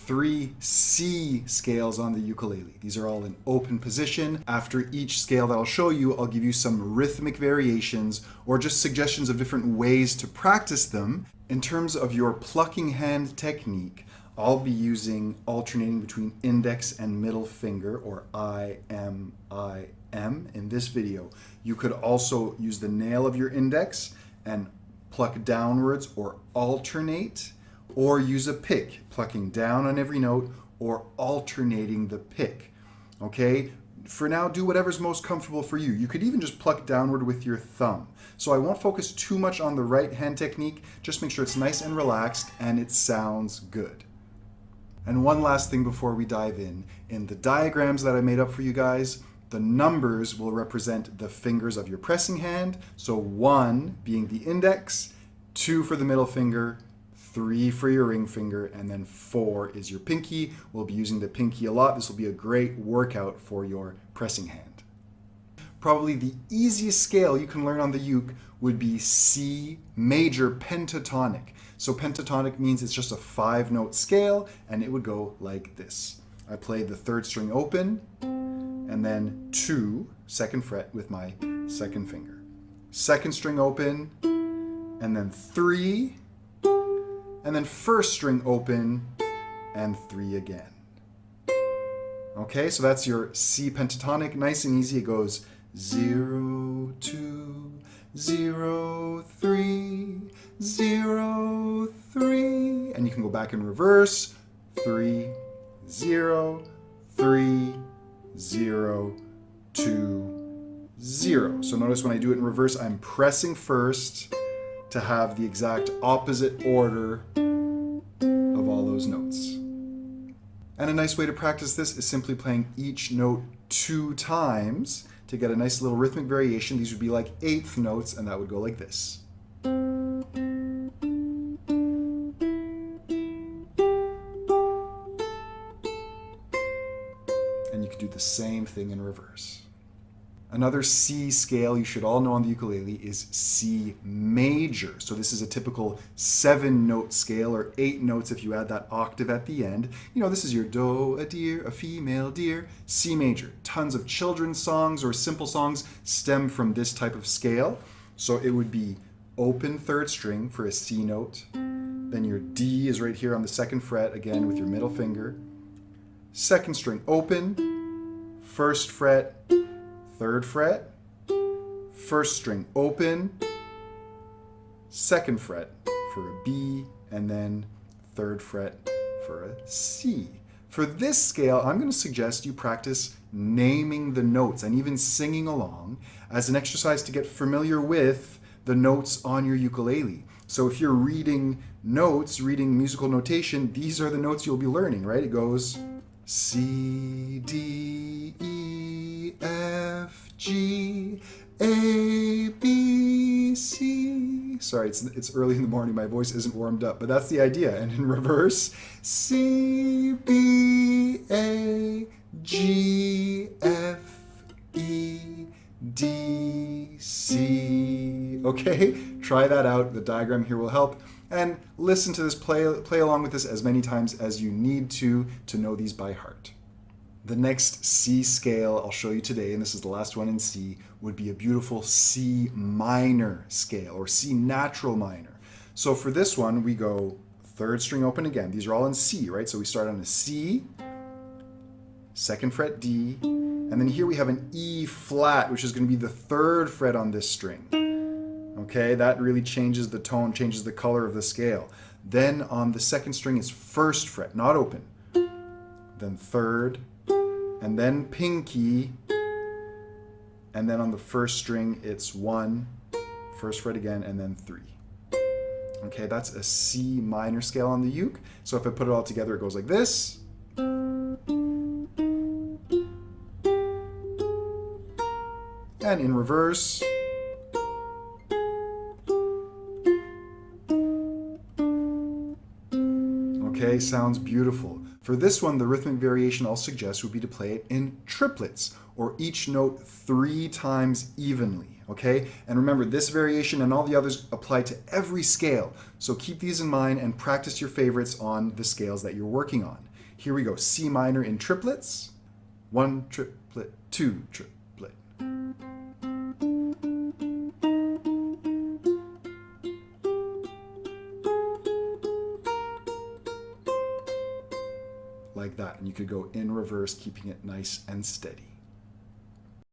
3 C scales on the ukulele. These are all in open position. After each scale that I'll show you, I'll give you some rhythmic variations or just suggestions of different ways to practice them. In terms of your plucking hand technique, I'll be using alternating between index and middle finger, or I, M, in this video. You could also use the nail of your index and pluck downwards or alternate, or use a pick, plucking down on every note or alternating the pick. Okay? For now, do whatever's most comfortable for you. You could even just pluck downward with your thumb. So I won't focus too much on the right hand technique, just make sure it's nice and relaxed and it sounds good. And one last thing before we dive in the diagrams that I made up for you guys, the numbers will represent the fingers of your pressing hand. So 1 being the index, 2 for the middle finger, 3 for your ring finger, and then 4 is your pinky. We'll be using the pinky a lot. This will be a great workout for your pressing hand. Probably the easiest scale you can learn on the uke would be C major pentatonic. So pentatonic means it's just a 5-note scale, and it would go like this. I play the 3rd string open, and then 2, 2nd fret with my 2nd finger. 2nd string open, and then 3, and then 1st string open, and 3 again. Okay, so that's your C pentatonic, nice and easy. It goes 0, 2, 0, 3, 0, 3, and you can go back in reverse, 3, 0, 3, 0, 2, 0. So notice when I do it in reverse, I'm pressing first to have the exact opposite order of all those notes. And a nice way to practice this is simply playing each note 2 times to get a nice little rhythmic variation. These would be like 8th notes, and that would go like this. And you can do the same thing in reverse. Another C scale you should all know on the ukulele is C major. So this is a typical 7-note scale, or 8 notes if you add that octave at the end. You know, this is your do, a deer, a female deer, C major. Tons of children's songs or simple songs stem from this type of scale. So it would be open 3rd string for a C note. Then your D is right here on the 2nd fret, again with your middle finger. 2nd string open, 1st fret, 3rd fret, 1st string open, 2nd fret for a B, and then 3rd fret for a C. For this scale, I'm going to suggest you practice naming the notes and even singing along as an exercise to get familiar with the notes on your ukulele. So if you're reading notes, reading musical notation, these are the notes you'll be learning, right? It goes C, D, E, F, G, A, B, C. Sorry, it's early in the morning. My voice isn't warmed up, but that's the idea. And in reverse, C, B, A, G, F, E, D, C. Okay, try that out. The diagram here will help. And listen to this, play along with this as many times as you need to know these by heart. The next C scale I'll show you today, and this is the last one in C, would be a beautiful C minor scale, or C natural minor. So for this one, we go 3rd string open again. These are all in C, right? So we start on a C, 2nd fret D, and then here we have an E flat, which is going to be the 3rd fret on this string. Okay, that really changes the tone, changes the color of the scale. Then on the 2nd string is 1st fret, not open. Then 3rd, and then pinky, and then on the 1st string it's 1, 1st fret again, and then 3. Okay, that's a C minor scale on the uke. So if I put it all together, it goes like this. And in reverse. Okay, sounds beautiful. For this one, the rhythmic variation I'll suggest would be to play it in triplets, or each note 3 times evenly, okay? And remember, this variation and all the others apply to every scale, so keep these in mind and practice your favorites on the scales that you're working on. Here we go. C minor in triplets. 1 triplet, 2 triplet. Like that. And you could go in reverse, keeping it nice and steady.